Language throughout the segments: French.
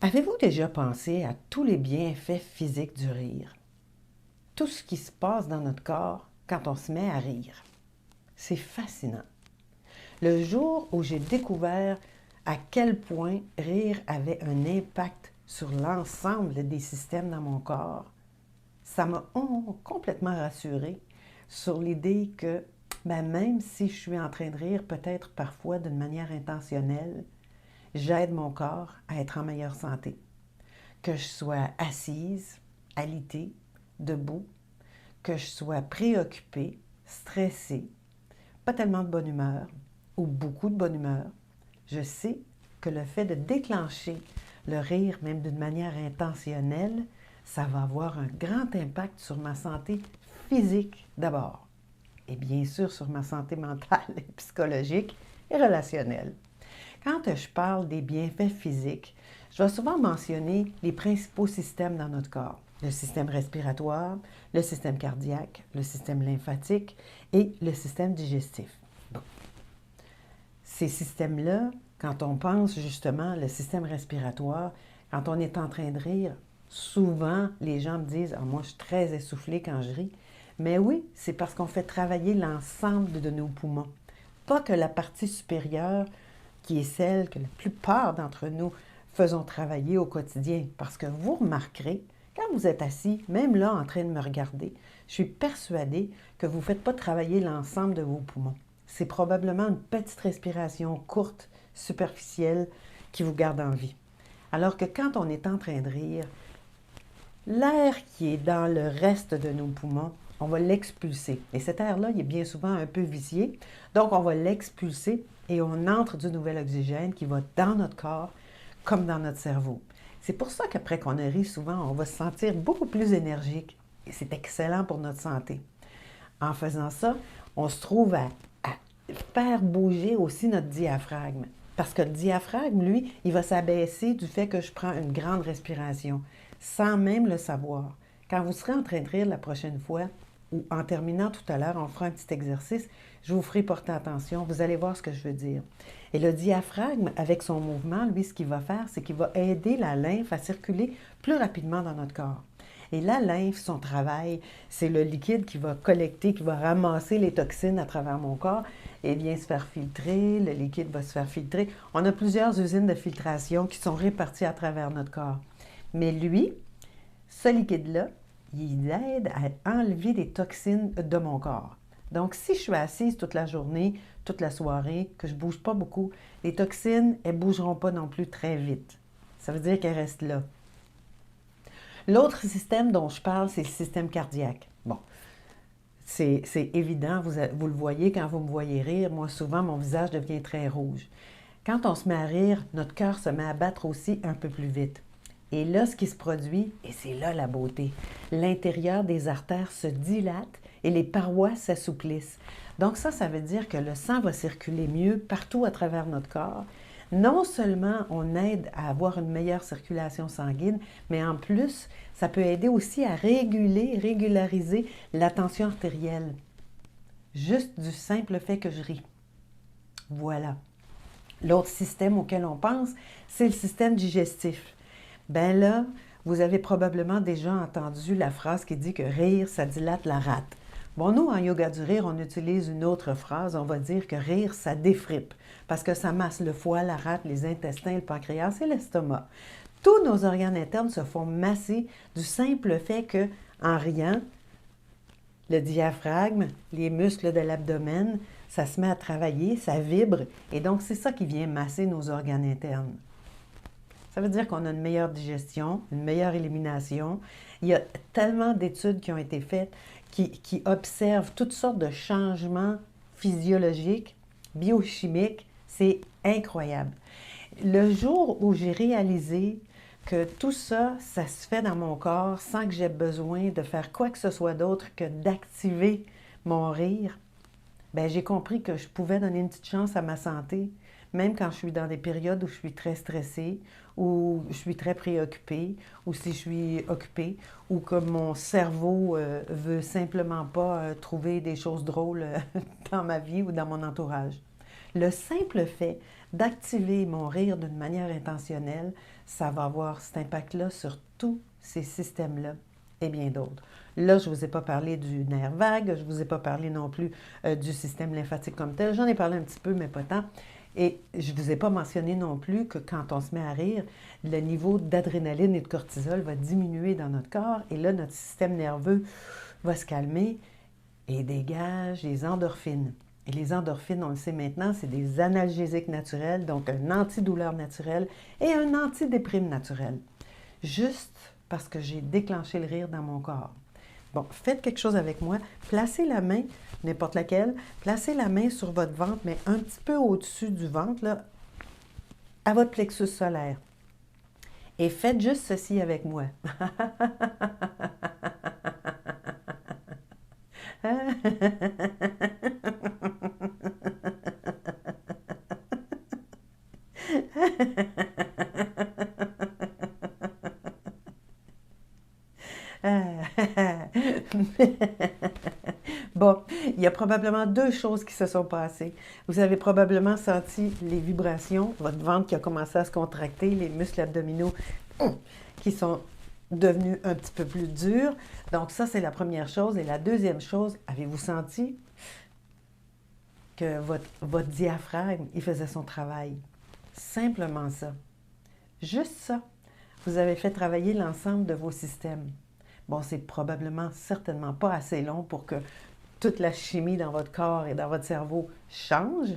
Avez-vous déjà pensé à tous les bienfaits physiques du rire? Tout ce qui se passe dans notre corps quand on se met à rire. C'est fascinant. Le jour où j'ai découvert à quel point rire avait un impact sur l'ensemble des systèmes dans mon corps, ça m'a complètement rassurée sur l'idée que même si je suis en train de rire, peut-être parfois d'une manière intentionnelle, j'aide mon corps à être en meilleure santé. Que je sois assise, alitée, debout, que je sois préoccupée, stressée, pas tellement de bonne humeur ou beaucoup de bonne humeur, je sais que le fait de déclencher le rire, même d'une manière intentionnelle, ça va avoir un grand impact sur ma santé physique d'abord, et bien sûr sur ma santé mentale, et psychologique et relationnelle. Quand je parle des bienfaits physiques, je vais souvent mentionner les principaux systèmes dans notre corps. Le système respiratoire, le système cardiaque, le système lymphatique et le système digestif. Bon. Ces systèmes-là, quand on pense justement le système respiratoire, quand on est en train de rire, souvent les gens me disent « Ah, moi je suis très essoufflée quand je ris ». Mais oui, c'est parce qu'on fait travailler l'ensemble de nos poumons. Pas que la partie supérieure, qui est celle que la plupart d'entre nous faisons travailler au quotidien. Parce que vous remarquerez, quand vous êtes assis, même là en train de me regarder, je suis persuadée que vous ne faites pas travailler l'ensemble de vos poumons. C'est probablement une petite respiration courte, superficielle, qui vous garde en vie. Alors que quand on est en train de rire, l'air qui est dans le reste de nos poumons, on va l'expulser. Et cet air-là, il est bien souvent un peu vicié. Donc, on va l'expulser et on entre du nouvel oxygène qui va dans notre corps comme dans notre cerveau. C'est pour ça qu'après qu'on a ri, souvent, on va se sentir beaucoup plus énergique. Et c'est excellent pour notre santé. En faisant ça, on se trouve à faire bouger aussi notre diaphragme. Parce que le diaphragme, lui, il va s'abaisser du fait que je prends une grande respiration, sans même le savoir. Quand vous serez en train de rire la prochaine fois, ou en terminant tout à l'heure, on fera un petit exercice, je vous ferai porter attention, vous allez voir ce que je veux dire. Et le diaphragme, avec son mouvement, lui, ce qu'il va faire, c'est qu'il va aider la lymphe à circuler plus rapidement dans notre corps. Et la lymphe, son travail, c'est le liquide qui va collecter, qui va ramasser les toxines à travers mon corps et vient se faire filtrer, le liquide va se faire filtrer. On a plusieurs usines de filtration qui sont réparties à travers notre corps. Mais lui, ce liquide-là, il aide à enlever des toxines de mon corps. Donc, si je suis assise toute la journée, toute la soirée, que je ne bouge pas beaucoup, les toxines, elles ne bougeront pas non plus très vite. Ça veut dire qu'elles restent là. L'autre système dont je parle, c'est le système cardiaque. Bon, c'est évident, vous le voyez quand vous me voyez rire. Moi, souvent, mon visage devient très rouge. Quand on se met à rire, notre cœur se met à battre aussi un peu plus vite. Et là, ce qui se produit, et c'est là la beauté, l'intérieur des artères se dilate et les parois s'assouplissent. Donc ça veut dire que le sang va circuler mieux partout à travers notre corps. Non seulement on aide à avoir une meilleure circulation sanguine, mais en plus, ça peut aider aussi à régulariser la tension artérielle. Juste du simple fait que je ris. Voilà. L'autre système auquel on pense, c'est le système digestif. Ben là, vous avez probablement déjà entendu la phrase qui dit que rire, ça dilate la rate. Bon, nous, en yoga du rire, on utilise une autre phrase. On va dire que rire, ça défripe parce que ça masse le foie, la rate, les intestins, le pancréas et l'estomac. Tous nos organes internes se font masser du simple fait que, en riant, le diaphragme, les muscles de l'abdomen, ça se met à travailler, ça vibre, et donc c'est ça qui vient masser nos organes internes. Ça veut dire qu'on a une meilleure digestion, une meilleure élimination. Il y a tellement d'études qui ont été faites qui observent toutes sortes de changements physiologiques, biochimiques. C'est incroyable. Le jour où j'ai réalisé que tout ça, ça se fait dans mon corps sans que j'aie besoin de faire quoi que ce soit d'autre que d'activer mon rire, ben, j'ai compris que je pouvais donner une petite chance à ma santé, même quand je suis dans des périodes où je suis très stressée, où je suis très préoccupée, ou si je suis occupée, ou que mon cerveau veut simplement pas trouver des choses drôles dans ma vie ou dans mon entourage. Le simple fait d'activer mon rire d'une manière intentionnelle, ça va avoir cet impact-là sur tous ces systèmes-là et bien d'autres. Là, je ne vous ai pas parlé du nerf vague, je ne vous ai pas parlé non plus du système lymphatique comme tel. J'en ai parlé un petit peu, mais pas tant. Et je ne vous ai pas mentionné non plus que quand on se met à rire, le niveau d'adrénaline et de cortisol va diminuer dans notre corps. Et là, notre système nerveux va se calmer et dégage les endorphines. Et les endorphines, on le sait maintenant, c'est des analgésiques naturels, donc un antidouleur naturel et un antidéprime naturel. Juste parce que j'ai déclenché le rire dans mon corps. Bon, faites quelque chose avec moi. Placez la main, n'importe laquelle, placez la main sur votre ventre, mais un petit peu au-dessus du ventre, là, à votre plexus solaire. Et faites juste ceci avec moi. Bon, il y a probablement deux choses qui se sont passées. Vous avez probablement senti les vibrations, votre ventre qui a commencé à se contracter, les muscles abdominaux qui sont devenus un petit peu plus durs. Donc ça, c'est la première chose. Et la deuxième chose, avez-vous senti que votre diaphragme, il faisait son travail? Simplement ça. Juste ça. Vous avez fait travailler l'ensemble de vos systèmes. Bon, c'est probablement certainement pas assez long pour que toute la chimie dans votre corps et dans votre cerveau change.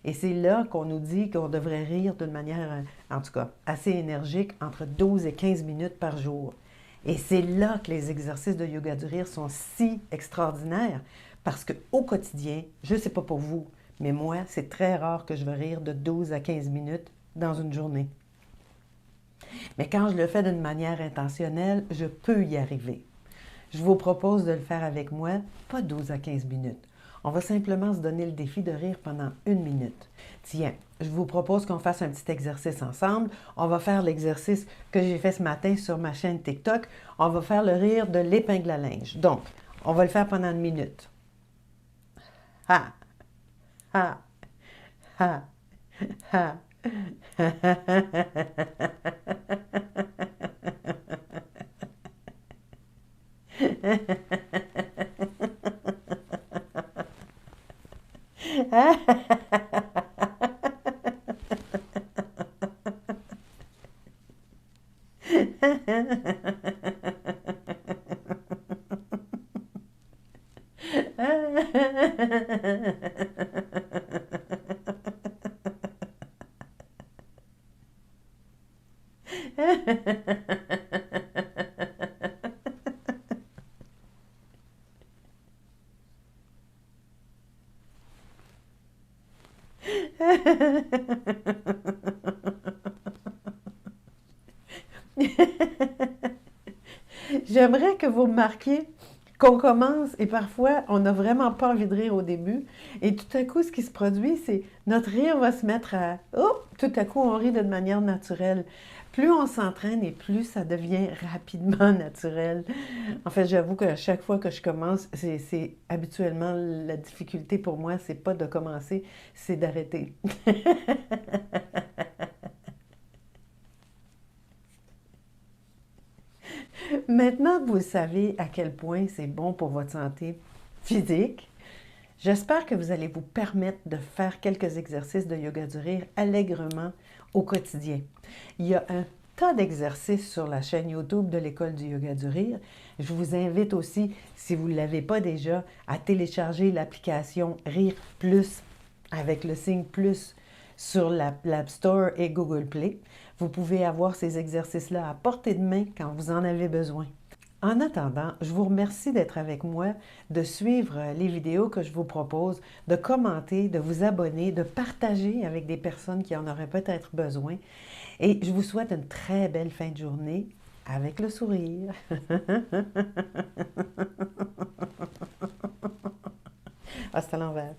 Et c'est là qu'on nous dit qu'on devrait rire d'une manière, en tout cas, assez énergique, entre 12 et 15 minutes par jour. Et c'est là que les exercices de yoga du rire sont si extraordinaires, parce qu'au quotidien, je ne sais pas pour vous, mais moi, c'est très rare que je vais rire de 12 à 15 minutes dans une journée. Mais quand je le fais d'une manière intentionnelle, je peux y arriver. Je vous propose de le faire avec moi, pas 12 à 15 minutes. On va simplement se donner le défi de rire pendant 1 minute. Tiens, je vous propose qu'on fasse un petit exercice ensemble. On va faire l'exercice que j'ai fait ce matin sur ma chaîne TikTok. On va faire le rire de l'épingle à linge. Donc, on va le faire pendant 1 minute. Ha! Ha! Ha! Ha! J'aimerais que vous remarquiez qu'on commence et parfois on n'a vraiment pas envie de rire au début. Et tout à coup, ce qui se produit, c'est notre rire va se mettre à... Oh! Tout à coup, on rit d'une manière naturelle. Plus on s'entraîne et plus ça devient rapidement naturel. En fait, j'avoue qu'à chaque fois que je commence, c'est habituellement la difficulté pour moi, c'est pas de commencer, c'est d'arrêter. Maintenant que vous savez à quel point c'est bon pour votre santé physique, j'espère que vous allez vous permettre de faire quelques exercices de yoga du rire allègrement au quotidien. Il y a un tas d'exercices sur la chaîne YouTube de l'École du yoga du rire. Je vous invite aussi, si vous ne l'avez pas déjà, à télécharger l'application Rire Plus avec le signe plus sur l'App Store et Google Play. Vous pouvez avoir ces exercices-là à portée de main quand vous en avez besoin. En attendant, je vous remercie d'être avec moi, de suivre les vidéos que je vous propose, de commenter, de vous abonner, de partager avec des personnes qui en auraient peut-être besoin. Et je vous souhaite une très belle fin de journée avec le sourire. Ah, c'est à l'envers.